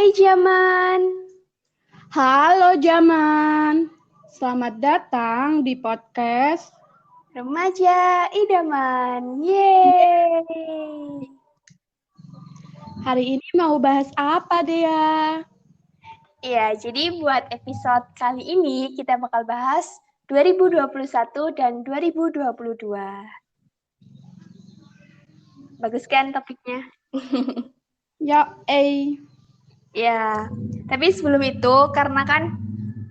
Hai Jaman. Halo Jaman, selamat datang di podcast Remaja Idaman. Yeay. Hari ini mau bahas apa Dea? Ya, jadi buat episode kali ini kita bakal bahas 2021 dan 2022. Bagus kan topiknya? Ya, Ya, tapi sebelum itu karena kan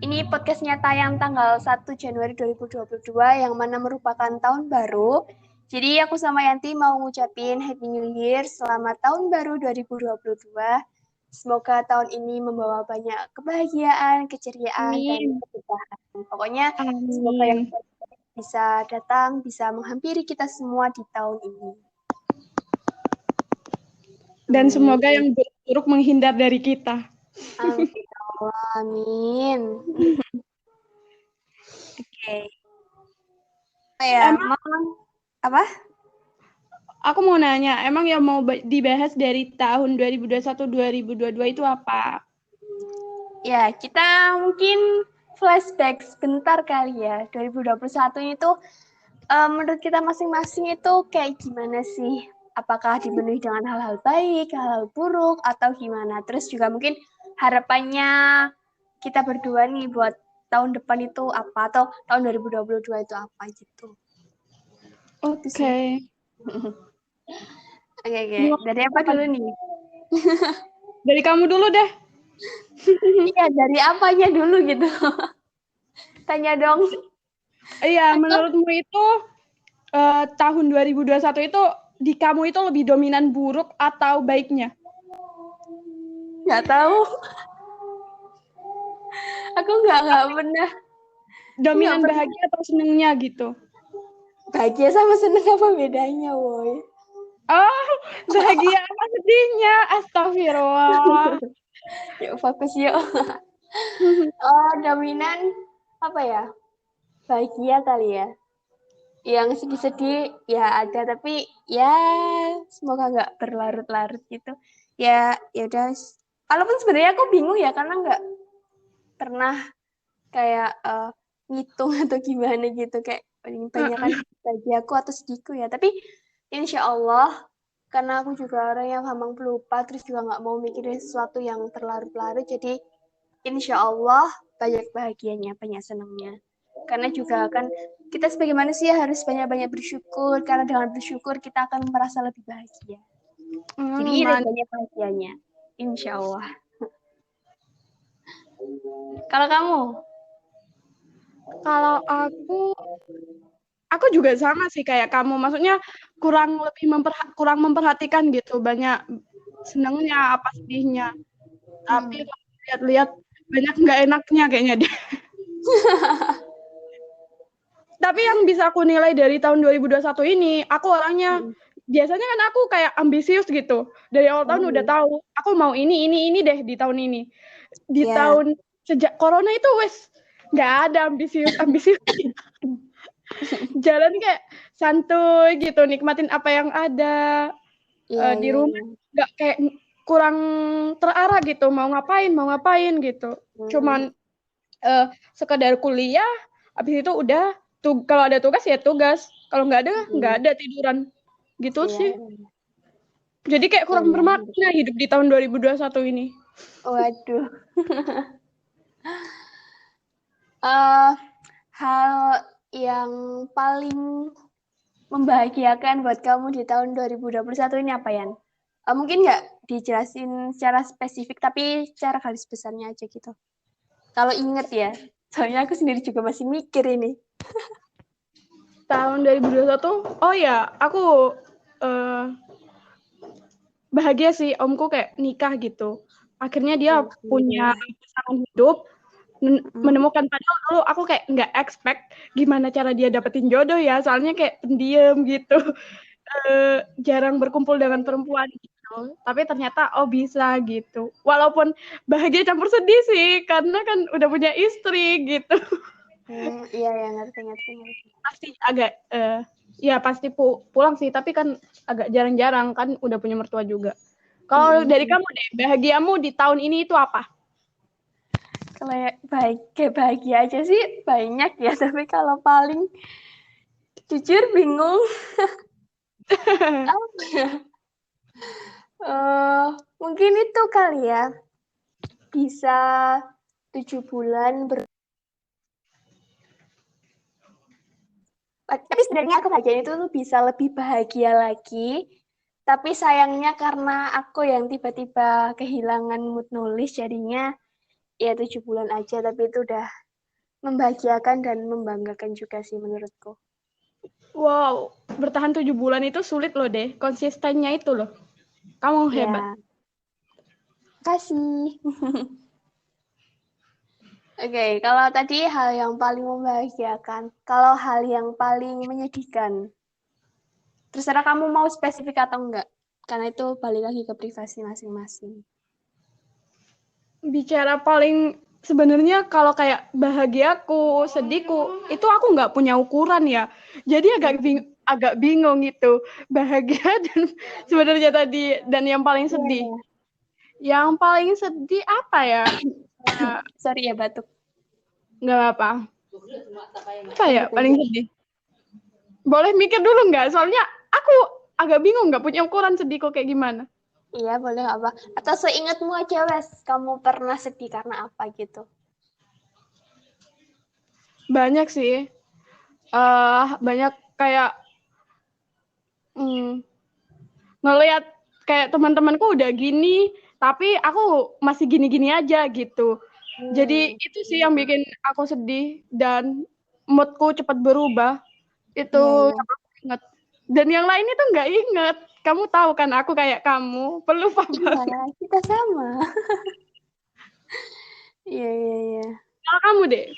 ini podcastnya tayang tanggal 1 Januari 2022 yang mana merupakan tahun baru. Jadi aku sama Yanti mau ngucapin Happy New Year, selamat tahun baru 2022. Semoga tahun ini membawa banyak kebahagiaan, keceriaan, dan Amin. keberkahan. Pokoknya semoga yang Amin. bisa datang, bisa menghampiri kita semua di tahun ini. Dan semoga Amin. yang buruk-buruk menghindar dari kita. Amin. Amin. Oke. Ya, Emang apa? aku mau nanya, emang yang mau dibahas dari tahun 2021-2022 itu apa? Ya, kita mungkin flashback sebentar kali ya. 2021 itu menurut kita masing-masing itu kayak gimana sih? Apakah dipenuhi dengan hal-hal baik, hal-hal buruk, atau gimana? Terus juga mungkin harapannya kita berdua nih buat tahun depan itu apa? Atau tahun 2022 itu apa gitu. Oke. Oke. Dari apa dulu nih? Dari kamu dulu deh. Iya, dari apanya dulu gitu. Tanya dong. Iya, menurutmu itu tahun 2021 itu di kamu itu lebih dominan buruk atau baiknya? Nggak tahu. Aku nggak pernah. Dominan bahagia atau senengnya gitu? Bahagia sama seneng apa bedanya, woy? Oh, bahagia apa sedihnya? Astagfirullah. Yuk fokus yuk. Dominan apa ya? Bahagia kali ya. Yang sedih-sedih ya ada, tapi ya semoga nggak berlarut-larut gitu. Ya udah. Walaupun sebenarnya aku bingung ya karena nggak pernah kayak ngitung atau gimana gitu, kayak paling banyak kan bahagiaku atau sedihku ya. Tapi insya Allah karena aku juga orang yang gampang pelupa, terus juga nggak mau mikirin sesuatu yang terlarut-larut, jadi insya Allah banyak bahagianya, banyak senangnya. Karena juga kan kita sebagai manusia harus banyak-banyak bersyukur, karena dengan bersyukur kita akan merasa lebih bahagia. Jadi banyak bahagianya, insya Allah. Kalau kamu? Kalau aku juga sama sih kayak kamu. Maksudnya kurang memperhatikan gitu, banyak senangnya apa sedihnya. Tapi kalau lihat-lihat banyak nggak enaknya kayaknya deh. Tapi yang bisa aku nilai dari tahun 2021 ini, aku orangnya biasanya kan aku kayak ambisius gitu. Dari awal tahun udah tahu, aku mau ini deh di tahun ini. Di tahun sejak corona itu wes nggak ada ambisius. Jalan kayak santuy gitu, nikmatin apa yang ada. Di rumah nggak kayak kurang terarah gitu, mau ngapain gitu. Cuman sekedar kuliah, habis itu udah kalau ada tugas ya tugas, kalau nggak ada tiduran gitu sih. Jadi kayak kurang bermakna hidup di tahun 2021 ini. Waduh. Hal yang paling membahagiakan buat kamu di tahun 2021 ini apa, Yan? Mungkin nggak dijelasin secara spesifik, tapi secara garis besarnya aja gitu. Kalau inget ya, soalnya aku sendiri juga masih mikir ini. Tahun 2021, oh ya, aku bahagia sih, omku kayak nikah gitu. Akhirnya dia punya pasangan hidup, menemukan, padahal dulu aku kayak nggak expect gimana cara dia dapetin jodoh ya, soalnya kayak pendiam gitu. Jarang berkumpul dengan perempuan gitu. Tapi ternyata bisa gitu. Walaupun bahagia campur sedih sih, karena kan udah punya istri gitu. Iya ya, ngerti. Pasti agak ya pasti pulang sih, tapi kan agak jarang-jarang kan udah punya mertua juga. Kalau dari kamu deh, bahagiamu di tahun ini itu apa? Kalau bahagia aja sih banyak ya, tapi kalau paling jujur bingung. Apa ya? Mungkin itu kali ya, bisa 7 bulan tapi sebenarnya kebahagiaan itu tuh bisa lebih bahagia lagi, tapi sayangnya karena aku yang tiba-tiba kehilangan mood nulis, jadinya ya 7 bulan aja, tapi itu udah membahagiakan dan membanggakan juga sih menurutku. Wow, bertahan 7 bulan itu sulit loh deh, konsistennya itu loh. Kamu hebat. Ya, kasih. Oke, kalau tadi hal yang paling membahagiakan, kalau hal yang paling menyedihkan, terserah kamu mau spesifik atau enggak, karena itu balik lagi ke privasi masing-masing. Bicara paling sebenarnya kalau kayak bahagiaku, sedihku, itu aku nggak punya ukuran ya. Jadi agak bingung gitu, bahagia dan sebenarnya tadi dan yang paling sedih. Yeah. Yang paling sedih apa ya? Sorry ya batuk. Nggak apa. Apa ya paling sedih? Boleh mikir dulu nggak? Soalnya aku agak bingung nggak punya ukuran sedihku kayak gimana. Iya boleh nggak apa? Atau seingatmu aja wes, kamu pernah sedih karena apa gitu? Banyak sih. Banyak kayak ngelihat kayak teman-temanku udah gini, tapi aku masih gini-gini aja gitu. Jadi itu sih yang bikin aku sedih dan moodku cepat berubah. Itu yang aku ingat. Dan yang lain itu nggak inget. Kamu tahu kan aku kayak kamu, pelupa banget. Iya, kita sama. Iya. Kalau kamu deh?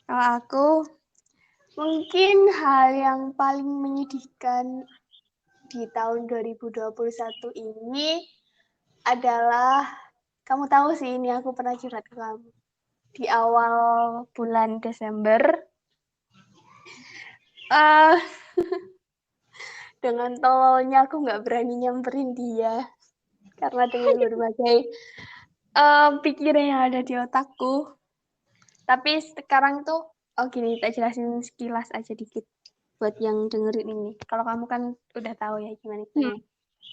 Kalau aku, mungkin hal yang paling menyedihkan di tahun 2021 ini adalah, kamu tahu sih ini aku pernah curhat ke kamu. Di awal bulan Desember, dengan tololnya aku nggak berani nyamperin dia. Karena dengan berbagai pikiran yang ada di otakku. Tapi sekarang tuh, gini, tak jelasin sekilas aja dikit buat yang dengerin ini. Kalau kamu kan udah tahu ya gimana.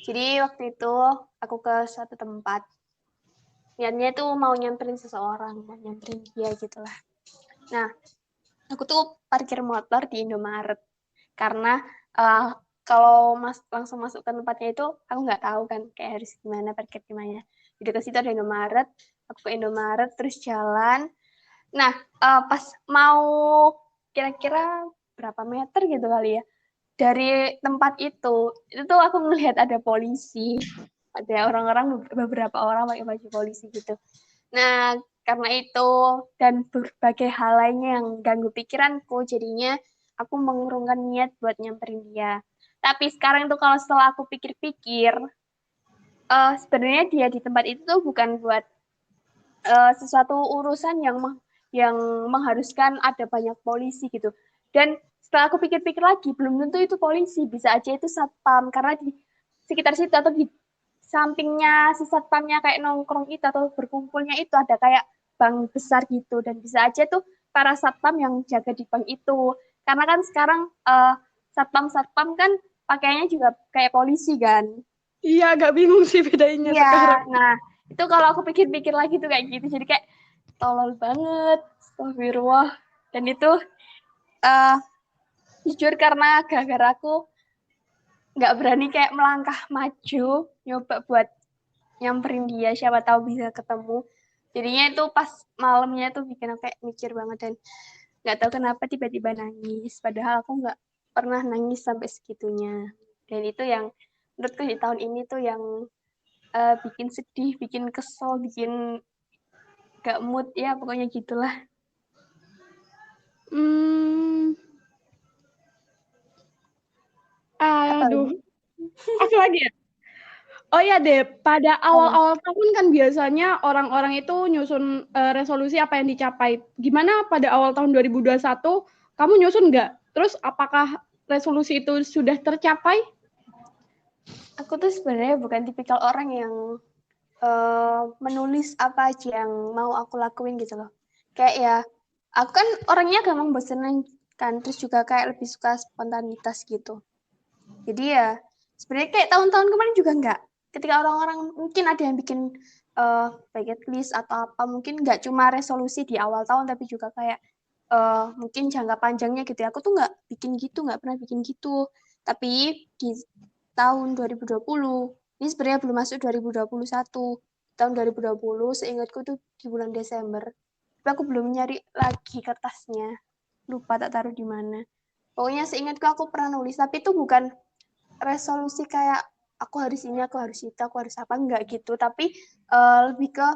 Jadi waktu itu aku ke suatu tempat. Niatnya tuh mau nyamperin seseorang, mau nyamperin dia gitulah. Nah, aku tuh parkir motor di Indomaret. Karena kalau langsung masuk ke tempatnya itu, aku nggak tahu kan kayak harus gimana, parkir gimana. Di dekat situ ada Indomaret, aku ke Indomaret, terus jalan. Nah, pas mau kira-kira berapa meter gitu kali ya, dari tempat itu tuh aku melihat ada polisi. Ada beberapa orang pakai baju polisi gitu. Nah, karena itu dan berbagai hal lainnya yang ganggu pikiranku, jadinya aku mengurungkan niat buat nyamperin dia. Tapi sekarang tuh kalau setelah aku pikir-pikir, sebenarnya dia di tempat itu tuh bukan buat sesuatu urusan yang mengharuskan ada banyak polisi gitu. Dan setelah aku pikir-pikir lagi, belum tentu itu polisi, bisa aja itu satpam, karena di sekitar situ atau di sampingnya si satpamnya kayak nongkrong itu atau berkumpulnya itu ada kayak bank besar gitu, dan bisa aja tuh para satpam yang jaga di bank itu. Karena kan sekarang satpam-satpam kan pakaiannya juga kayak polisi kan. Iya, agak bingung sih bedanya Iya, sekarang. nah itu kalau aku pikir-pikir lagi tuh kayak gitu, jadi kayak tolol banget, astagfirullah. Dan itu jujur karena gara-gara aku nggak berani kayak melangkah maju, nyoba buat nyamperin dia, siapa tahu bisa ketemu. Jadinya itu pas malamnya tuh bikin aku kayak mikir banget, dan nggak tahu kenapa tiba-tiba nangis. Padahal aku nggak pernah nangis sampai segitunya. Dan itu yang menurutku di tahun ini tuh yang bikin sedih, bikin kesel, bikin gak mood ya, pokoknya gitulah. Aduh, apa lagi ya? Oh ya deh, pada awal-awal tahun kan biasanya orang-orang itu nyusun resolusi apa yang dicapai. Gimana pada awal tahun 2021, kamu nyusun nggak? Terus apakah resolusi itu sudah tercapai? Aku tuh sebenarnya bukan tipikal orang yang menulis apa aja yang mau aku lakuin gitu loh. Kayak ya, aku kan orangnya gampang bosenan kan, terus juga kayak lebih suka spontanitas gitu. Jadi ya, sebenarnya kayak tahun-tahun kemarin juga enggak. Ketika orang-orang mungkin ada yang bikin bucket list atau apa, mungkin nggak cuma resolusi di awal tahun, tapi juga kayak mungkin jangka panjangnya gitu ya. Aku tuh nggak bikin gitu, nggak pernah bikin gitu. Tapi di tahun 2020, ini sebenarnya belum masuk 2021. Tahun 2020, seingatku tuh di bulan Desember. Tapi aku belum nyari lagi kertasnya. Lupa tak taruh di mana. Pokoknya seingatku aku pernah nulis, tapi itu bukan resolusi kayak aku harus ini, aku harus itu, aku harus apa, enggak gitu. Tapi lebih ke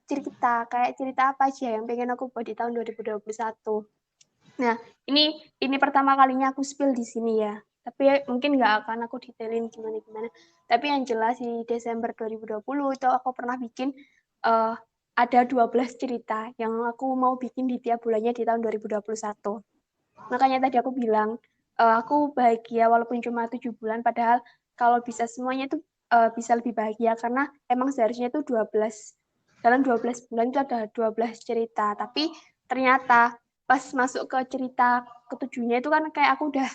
cerita, kayak cerita apa aja yang pengen aku buat di tahun 2021. Nah, ini pertama kalinya aku spill di sini ya. Tapi mungkin nggak akan aku detailin gimana-gimana. Tapi yang jelas di Desember 2020 itu aku pernah bikin uh, ada 12 cerita yang aku mau bikin di tiap bulannya di tahun 2021. Makanya tadi aku bilang, aku bahagia walaupun cuma 7 bulan, padahal kalau bisa semuanya itu bisa lebih bahagia, karena emang seharusnya itu 12, dalam 12 bulan itu ada 12 cerita, tapi ternyata pas masuk ke cerita ketujuhnya itu kan kayak aku udah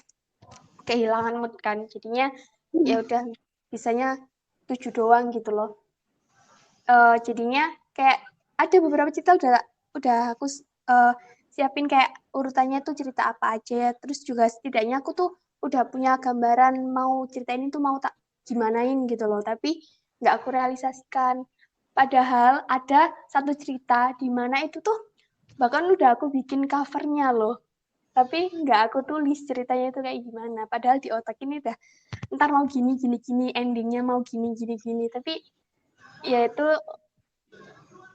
kehilangan mood kan, jadinya ya udah bisanya 7 doang gitu loh. Jadinya kayak ada beberapa cerita udah aku siapin kayak urutannya tuh cerita apa aja, terus juga setidaknya aku tuh udah punya gambaran mau cerita ini tuh mau tak gimanain gitu loh, tapi nggak aku realisasikan. Padahal ada satu cerita di mana itu tuh bahkan udah aku bikin covernya loh, tapi nggak aku tulis ceritanya itu kayak gimana. Padahal di otak ini udah ntar mau gini gini gini, endingnya mau gini gini gini, tapi ya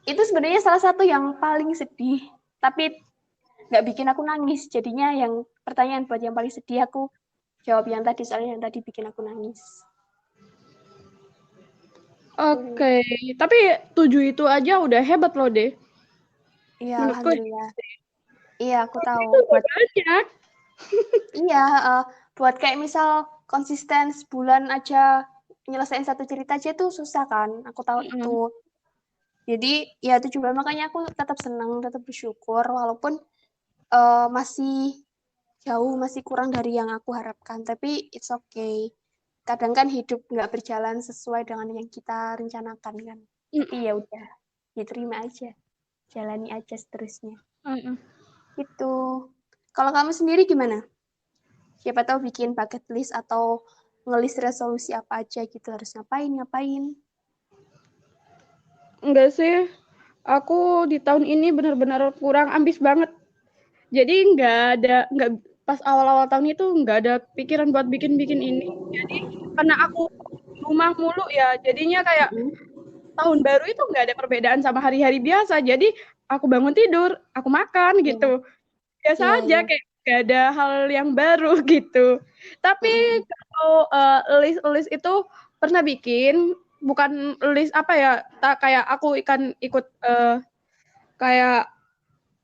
itu sebenarnya salah satu yang paling sedih, tapi nggak bikin aku nangis. Jadinya yang pertanyaan buat yang paling sedih aku jawab yang tadi, soalnya yang tadi bikin aku nangis. Oke, tapi 7 itu aja udah hebat loh deh. Iya, Menurutku alhamdulillah. Iya, aku tahu. itu Buat banyak. iya, buat kayak misal konsisten sebulan aja nyelesain satu cerita aja tuh susah kan. Aku tahu itu. Jadi ya itu juga makanya aku tetap senang, tetap bersyukur walaupun masih jauh, masih kurang dari yang aku harapkan. Tapi it's okay. Kadang kan hidup nggak berjalan sesuai dengan yang kita rencanakan kan. Tapi ya udah, diterima aja, jalani aja seterusnya. Gitu. Kalau kamu sendiri gimana? Siapa tahu bikin bucket list atau ngelis resolusi apa aja gitu, harus ngapain. Enggak sih, aku di tahun ini benar-benar kurang ambis banget. Jadi nggak pas awal-awal tahun itu nggak ada pikiran buat bikin-bikin ini. Jadi karena aku rumah mulu ya, jadinya kayak tahun baru itu nggak ada perbedaan sama hari-hari biasa. Jadi aku bangun tidur, aku makan Iya, gitu. Biasa iya, aja, iya. kayak gak ada hal yang baru gitu. Tapi kalau list-list itu pernah bikin, bukan list apa ya, tak kayak aku ikut kayak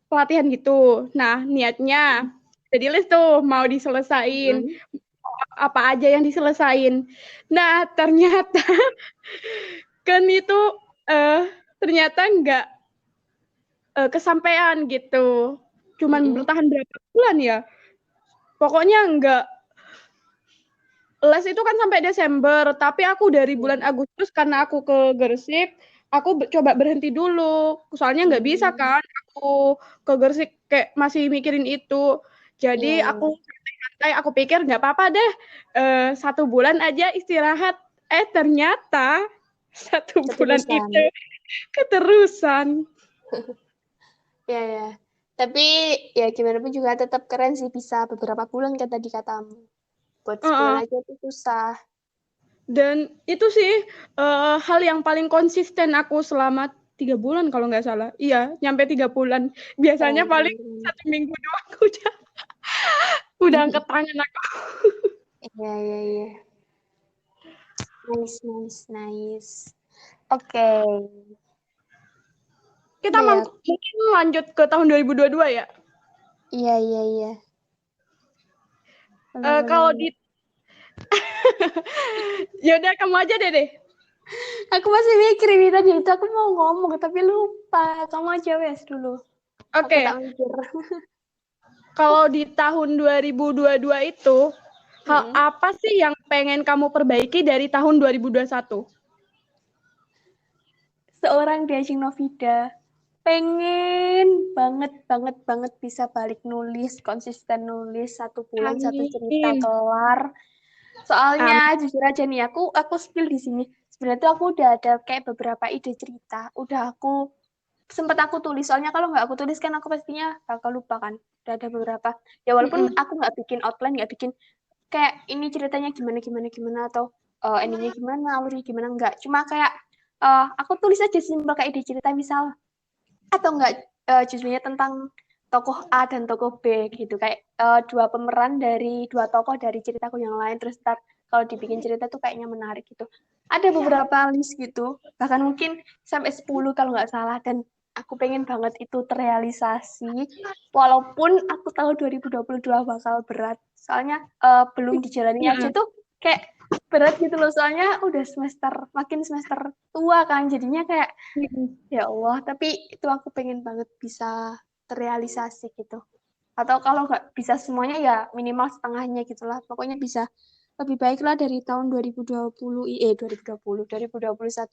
pelatihan gitu. Nah, niatnya jadi list tuh mau diselesain apa aja yang diselesain. Nah, ternyata kan itu ternyata nggak kesampaian gitu. Cuman bertahan berapa bulan ya? Pokoknya nggak. Les itu kan sampai Desember, tapi aku dari bulan Agustus karena aku ke Gresik, aku coba berhenti dulu. Soalnya nggak bisa kan, aku ke Gresik kayak masih mikirin itu. Iya, Jadi iya. aku santai, aku pikir nggak apa-apa deh, 1 bulan aja istirahat. Ternyata 1 bulan Keterusan. itu keterusan. Ya, ya. Tapi ya gimana pun juga tetap keren sih bisa beberapa bulan kan tadi katamu. Buat sebulan Uh-uh. aja itu susah. Dan itu sih hal yang paling konsisten aku selama 3 bulan kalau nggak salah. Iya, nyampe 3 bulan. Biasanya Keren, paling keren, keren. 1 minggu doang udah angkat tangan aku. Iya, iya, iya. Nice, nice, nice. Oke. Kita Udah ya. mungkin lanjut ke tahun 2022 ya. Iya, iya, iya. Kalau Boleh. Yaudah, kamu aja deh. Aku masih mikir ini tadi itu aku mau ngomong tapi lupa. Kamu aja wes dulu. Aku Oke. tak mikir. Kalau di tahun 2022 itu, hal apa sih yang pengen kamu perbaiki dari tahun 2021? Seorang Diajeng Novida pengen banget bisa balik nulis, konsisten nulis 1 bulan 1 cerita Amin. kelar. Soalnya jujur aja nih aku spill di sini. Sebenarnya tuh aku udah ada kayak beberapa ide cerita. Udah aku sempat aku tulis. Soalnya kalau nggak aku tulis kan aku pastinya bakal lupa kan. Udah ada beberapa. Ya walaupun aku nggak bikin outline, nggak bikin kayak ini ceritanya gimana atau endingnya gimana, alurnya gimana enggak. Cuma kayak aku tulis aja simpel kayak ide cerita misal atau enggak judulnya tentang tokoh A dan tokoh B gitu kayak dua pemeran dari dua tokoh dari ceritaku yang lain terus ntar kalau dibikin cerita tuh kayaknya menarik gitu. Ada beberapa list gitu, bahkan mungkin sampai 10 kalau nggak salah dan aku pengen banget itu terrealisasi walaupun aku tahu 2022 bakal berat. Soalnya belum dijalani aja tuh kayak berat gitu loh soalnya udah makin semester tua kan jadinya kayak ya Allah, tapi itu aku pengen banget bisa terrealisasi gitu. Atau kalau nggak bisa semuanya ya minimal setengahnya gitulah. Pokoknya bisa lebih baik lah dari tahun 2021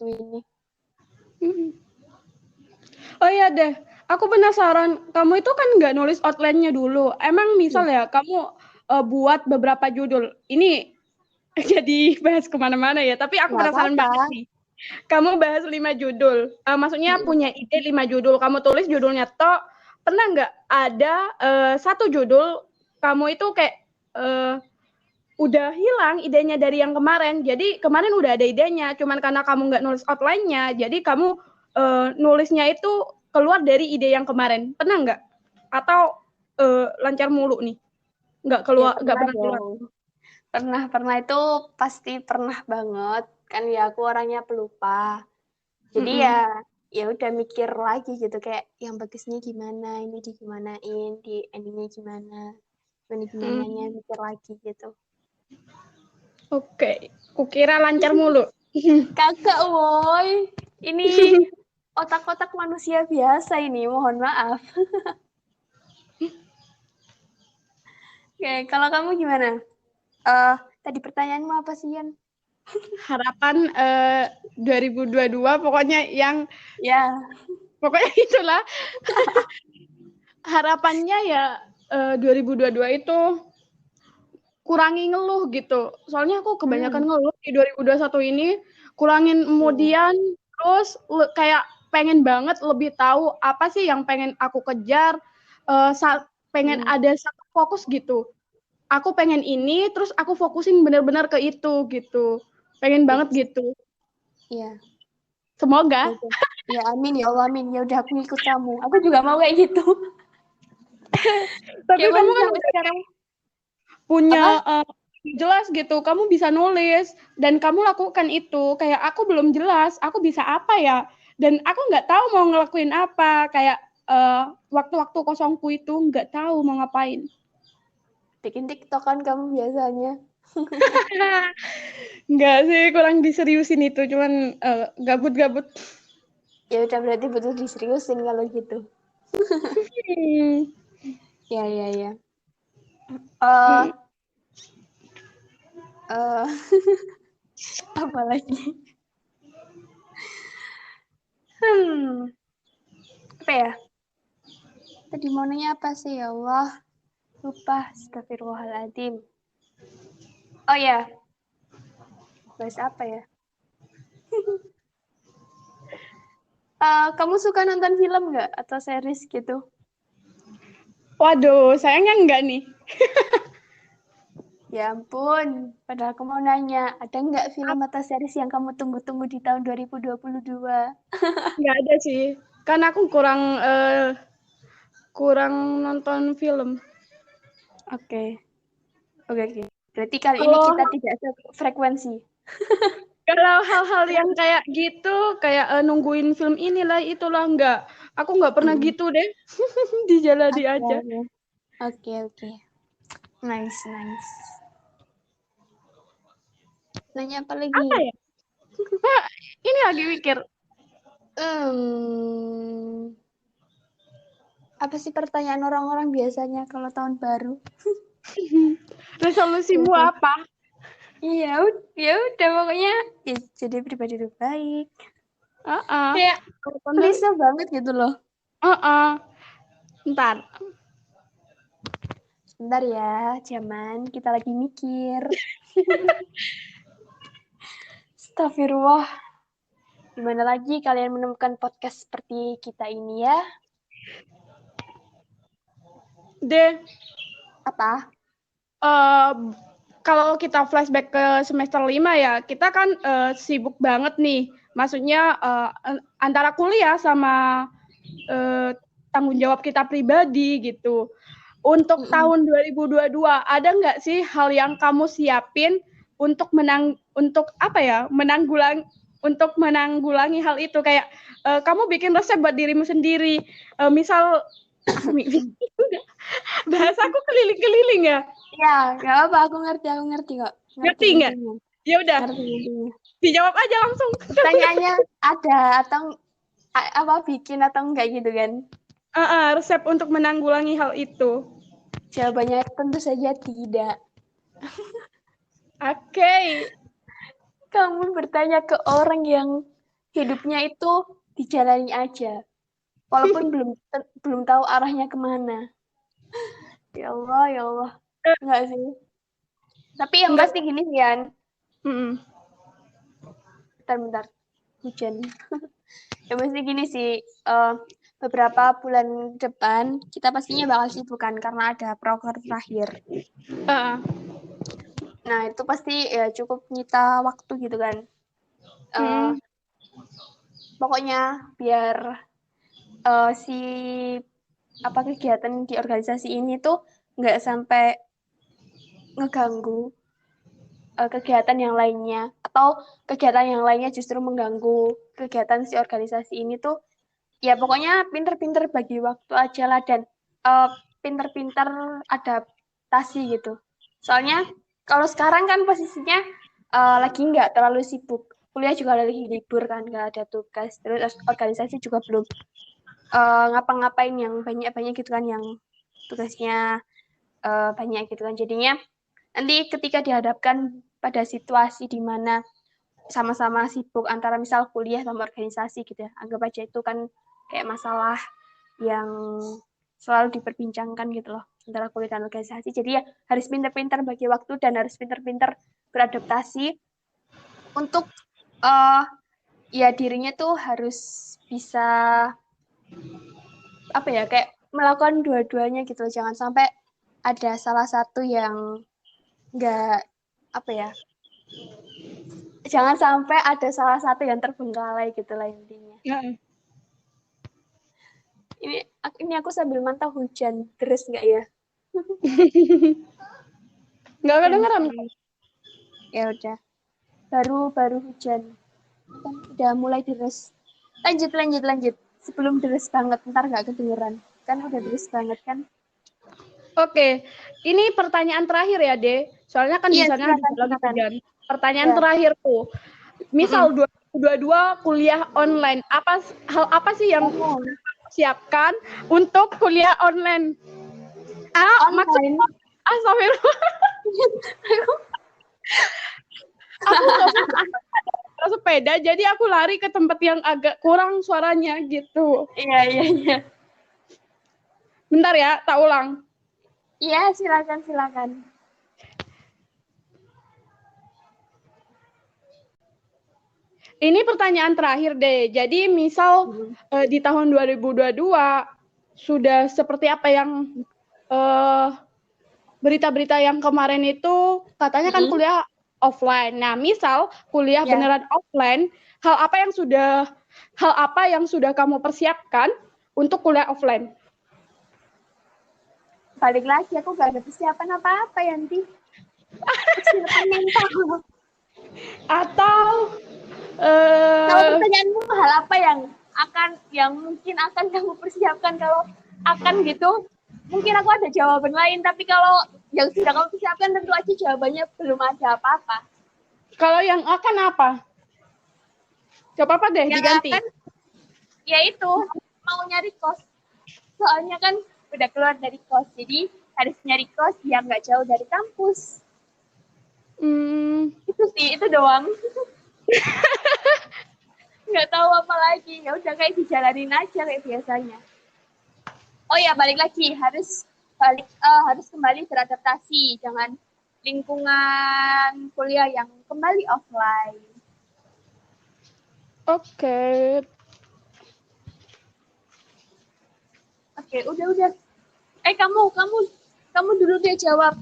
ini. Oh iya deh, aku penasaran, kamu itu kan nggak nulis outline-nya dulu. Emang misal ya, kamu buat beberapa judul. Ini jadi bahas kemana-mana ya, tapi aku Nggak penasaran apa-apa. banget nih. Kamu bahas 5 judul, maksudnya punya ide 5 judul, kamu tulis judulnya toh, pernah nggak ada satu judul, kamu itu kayak udah hilang idenya dari yang kemarin, jadi kemarin udah ada idenya, cuman karena kamu nggak nulis outline-nya, jadi kamu nulisnya itu keluar dari ide yang kemarin, pernah nggak? Atau lancar mulu nih, nggak Ya keluar, nggak pernah pernah keluar? dong. Pernah itu pasti pernah banget. Kan ya aku orangnya pelupa. Jadi ya udah mikir lagi gitu kayak yang bagusnya gimana, ini di gimanain, di endingnya gimana, ini gimananya mikir lagi gitu. Oke, kukira lancar mulu. Kakak woi, ini otak-otak manusia biasa ini, mohon maaf. Oke, kalau kamu gimana? Tadi pertanyaanmu apa sih, Yan? Harapan 2022 pokoknya yang Ya. pokoknya itulah harapannya ya 2022 itu kurangi ngeluh gitu. Soalnya aku kebanyakan ngeluh di 2021 ini, kurangin kemudian terus kayak pengen banget lebih tahu apa sih yang pengen aku kejar, pengen ada satu fokus gitu. Aku pengen ini, terus aku fokusin benar-benar ke itu gitu. Pengen banget gitu. Iya. Semoga. Ya amin ya Allah amin. Ya udah aku ikut kamu. Aku juga mau kayak gitu. Tapi Kayak kamu masih kan sampai sekarang. punya Apa? jelas gitu, kamu bisa nulis dan kamu lakukan itu. Kayak aku belum jelas, aku bisa apa ya? Dan aku nggak tahu mau ngelakuin apa. Kayak waktu-waktu kosongku itu nggak tahu mau ngapain. Bikin TikTok kan kamu biasanya. Nggak sih, kurang diseriusin itu, cuman gabut-gabut. Ya udah berarti butuh diseriusin kalau gitu. Ya ya ya. Apa lagi? Apa ya? Tadi mau nanya apa sih ya Allah? Lupa. Astagfirullahaladzim. Oh ya. Bahas apa ya? Kamu suka nonton film nggak? Atau series gitu? Waduh, sayangnya enggak nih. Ya ampun, padahal aku mau nanya, ada nggak film atau series yang kamu tunggu-tunggu di tahun 2022? Nggak ada sih, kan aku kurang nonton film. Oke. Oke. Berarti kali ini Kalau kita tidak sefrekuensi. kalau hal-hal yang kayak gitu, kayak nungguin film inilah itulah enggak. Aku nggak pernah gitu deh. Dijalani aja. Oke. Nice. Nanya apa lagi? Apa ya? Ini lagi mikir. Apa sih pertanyaan orang-orang biasanya kalau tahun baru? Resolusimu apa? Iya, ya udah pokoknya ya, jadi pribadi lebih baik. Kayak klise banget gitu loh. Bentar. Sebentar ya, zaman kita lagi mikir. Astagfirullah. Gimana lagi kalian menemukan podcast seperti kita ini ya? Apa? Kalau kita flashback ke semester 5 ya, kita kan sibuk banget nih. Maksudnya antara kuliah sama tanggung jawab kita pribadi gitu. Untuk tahun 2022, ada nggak sih hal yang kamu siapin untuk menanggulangi hal itu? Kayak kamu bikin resep buat dirimu sendiri. Misal, bahasaku keliling-keliling ya. Ya, nggak apa, aku ngerti kok. Ngerti nggak? Ya udah. Dijawab aja langsung. Pertanyaannya ada atau apa bikin atau enggak gitu kan? Resep untuk menanggulangi hal itu. Jawabannya tentu saja tidak. Oke. Kamu bertanya ke orang yang hidupnya itu dijalani aja. Walaupun belum tahu arahnya kemana. Ya Allah. Enggak sih. Tapi yang pasti gini sih, Yan. Bentar. Hujan. Yang pasti gini sih, beberapa bulan depan kita pastinya bakal sibuk kan karena ada proker terakhir. Nah, itu pasti ya cukup nyita waktu gitu kan. Pokoknya biar kegiatan di organisasi ini tuh nggak sampai ngeganggu kegiatan yang lainnya, atau kegiatan yang lainnya justru mengganggu kegiatan si organisasi ini tuh, ya pokoknya pinter-pinter bagi waktu aja lah, dan pinter-pinter adaptasi gitu. Soalnya kalau sekarang kan posisinya lagi nggak terlalu sibuk, kuliah juga lagi libur kan, nggak ada tugas, terus organisasi juga belum ngapa-ngapain yang banyak-banyak gitu kan, yang tugasnya banyak gitu kan. Jadinya nanti ketika dihadapkan pada situasi di mana sama-sama sibuk antara misal kuliah sama organisasi gitu ya, anggap aja itu kan kayak masalah yang selalu diperbincangkan gitu loh antara kuliah dan organisasi. Jadi ya harus pintar-pintar bagi waktu dan harus pintar-pintar beradaptasi untuk ya dirinya tuh harus bisa kayak melakukan dua-duanya gitu loh. Jangan sampai ada salah satu yang jangan sampai ada salah satu yang terbengkalai gitu lah intinya. Ini aku sambil mantau hujan, deras nggak ya? Nggak kedengeran. Ya udah, baru hujan, udah mulai deras. Lanjut. Sebelum deras banget, ntar nggak kedengeran. Kan udah deras banget kan? Oke, ini pertanyaan terakhir ya, De. Soalnya kan di sana lagi hujan. Pertanyaan terakhir tuh, misal 2022 kuliah online, hal apa sih yang siapkan untuk kuliah online? Online. Astagfirullah. Aku sepeda, jadi aku lari ke tempat yang agak kurang suaranya gitu. Iya. Bentar ya, tak ulang. Iya, silakan. Ini pertanyaan terakhir deh. Jadi misal di tahun 2022 sudah seperti apa yang berita-berita yang kemarin itu katanya kan kuliah offline. Nah, misal kuliah beneran offline, hal apa yang sudah kamu persiapkan untuk kuliah offline? Balik lagi, aku gak ada persiapan apa-apa, Yanti. Persiapan mental. Atau kalau pertanyaanmu hal apa yang mungkin akan kamu persiapkan kalau akan gitu, mungkin aku ada jawaban lain, tapi kalau yang sudah kamu persiapkan tentu aja jawabannya belum ada apa-apa. Kalau yang akan apa? Coba apa deh Yang diganti. akan, ya itu, mau nyari kos. Soalnya kan udah keluar dari kos, jadi harus nyari kos yang nggak jauh dari kampus. Itu sih, itu doang. Nggak tahu apa lagi. Ya udah kayak dijalanin aja kayak biasanya. Oh ya, balik lagi, harus kembali beradaptasi, jangan lingkungan kuliah yang kembali offline. Oke. Oke, udah. Kamu dulu deh jawab.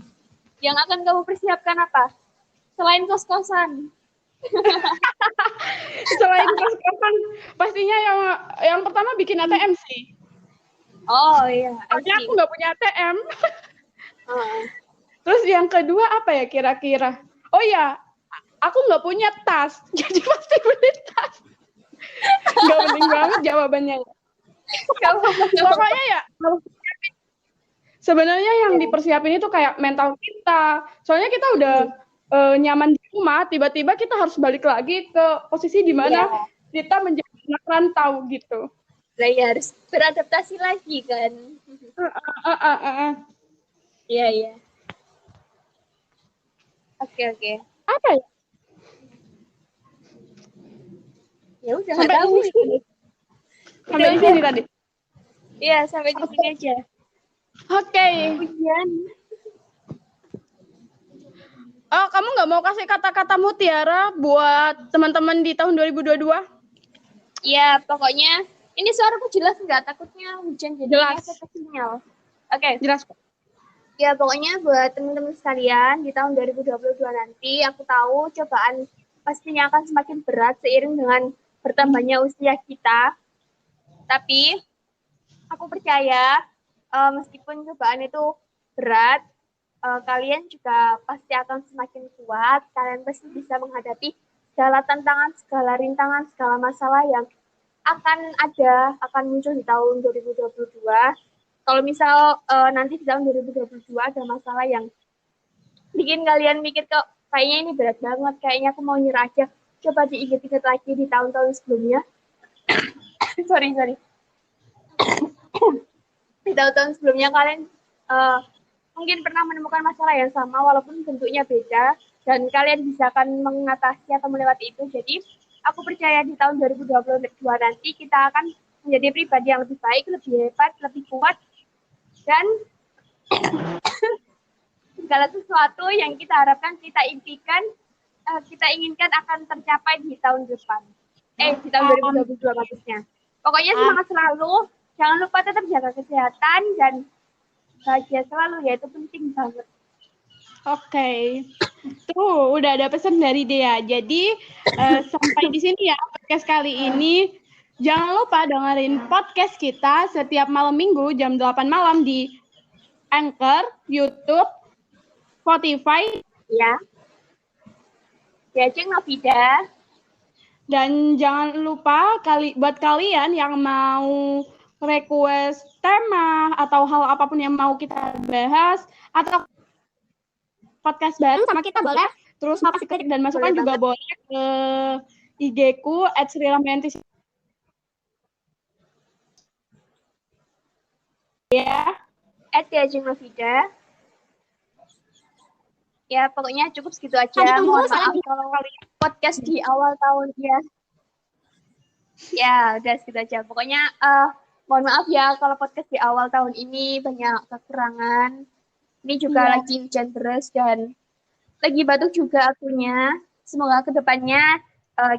Yang akan kamu persiapkan apa? Selain kos-kosan. Selain kos-kosan, pastinya yang pertama bikin ATM sih. Oh iya, soalnya aku nggak punya ATM. Uh. Terus yang kedua apa ya kira-kira? Oh ya, aku nggak punya tas, jadi pasti beli tas. Nggak penting banget jawabannya. Pokoknya ya, sebenarnya yang dipersiapin itu kayak mental kita. Soalnya kita udah nyaman di rumah, tiba-tiba kita harus balik lagi ke posisi di mana kita menjadi anak rantau gitu. Nah, ya harus beradaptasi lagi kan. Iya. Oke. Apa ya? Ya udah sampai tahu. Sampai di sini tadi. Iya, sampai di sini aja. Oke. Ujian. Oh, kamu nggak mau kasih kata-kata mutiara buat teman-teman di tahun 2022? Iya, pokoknya ini suaraku jelas nggak? Takutnya hujan jadi jelas. Sinyal. Oke. Jelas. Ya, pokoknya buat teman-teman sekalian di tahun 2022 nanti, aku tahu cobaan pastinya akan semakin berat seiring dengan bertambahnya usia kita. Tapi aku percaya meskipun cobaan itu berat, kalian juga pasti akan semakin kuat. Kalian pasti bisa menghadapi segala tantangan, segala rintangan, segala masalah yang akan muncul di tahun 2022. Kalau misal nanti di tahun 2022 ada masalah yang bikin kalian mikir kayaknya ini berat banget, kayaknya aku mau nyerah aja. Coba diingat-ingat lagi di tahun-tahun sebelumnya. sorry. Di tahun-tahun sebelumnya kalian mungkin pernah menemukan masalah yang sama walaupun bentuknya beda dan kalian bisa akan mengatasi atau melewati itu. Jadi aku percaya di tahun 2022 nanti kita akan menjadi pribadi yang lebih baik, lebih hebat, lebih kuat dan segala sesuatu yang kita harapkan, kita impikan, kita inginkan akan tercapai di tahun depan. Di tahun 2022 maksudnya. Pokoknya semangat selalu. Jangan lupa tetap jaga kesehatan dan bahagia selalu, ya itu penting banget. Oke. Tuh, udah ada pesan dari Dea. Jadi, sampai di sini ya podcast kali ini. Jangan lupa dengerin podcast kita setiap malam minggu jam 8 malam di Anchor, YouTube, Spotify. Ya. Ceng Novida. Dan jangan lupa buat kalian yang mau request tema atau hal apapun yang mau kita bahas atau podcast baru sama kita boleh. Terus kasih kritik dan masukan juga boleh ke IG-ku @sriramyanti. Ya. Ceng Novida. Ya, pokoknya cukup segitu aja. Mohon maaf kalau podcast di awal tahun ya. Ya, udah segitu aja. Pokoknya mohon maaf ya kalau podcast di awal tahun ini banyak kekurangan. Ini juga lagi hujan deras dan lagi batuk juga akunya. Semoga kedepannya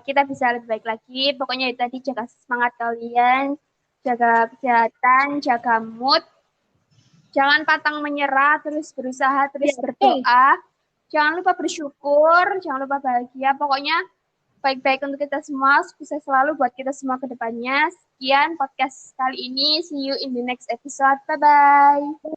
kita bisa lebih baik lagi. Pokoknya itu tadi, jaga semangat kalian, jaga kesehatan, jaga mood. Jangan pantang menyerah, terus berusaha, terus berdoa. Jangan lupa bersyukur, jangan lupa bahagia. Pokoknya baik-baik untuk kita semua, sukses selalu buat kita semua ke depannya. Sekian podcast kali ini. See you in the next episode. Bye-bye.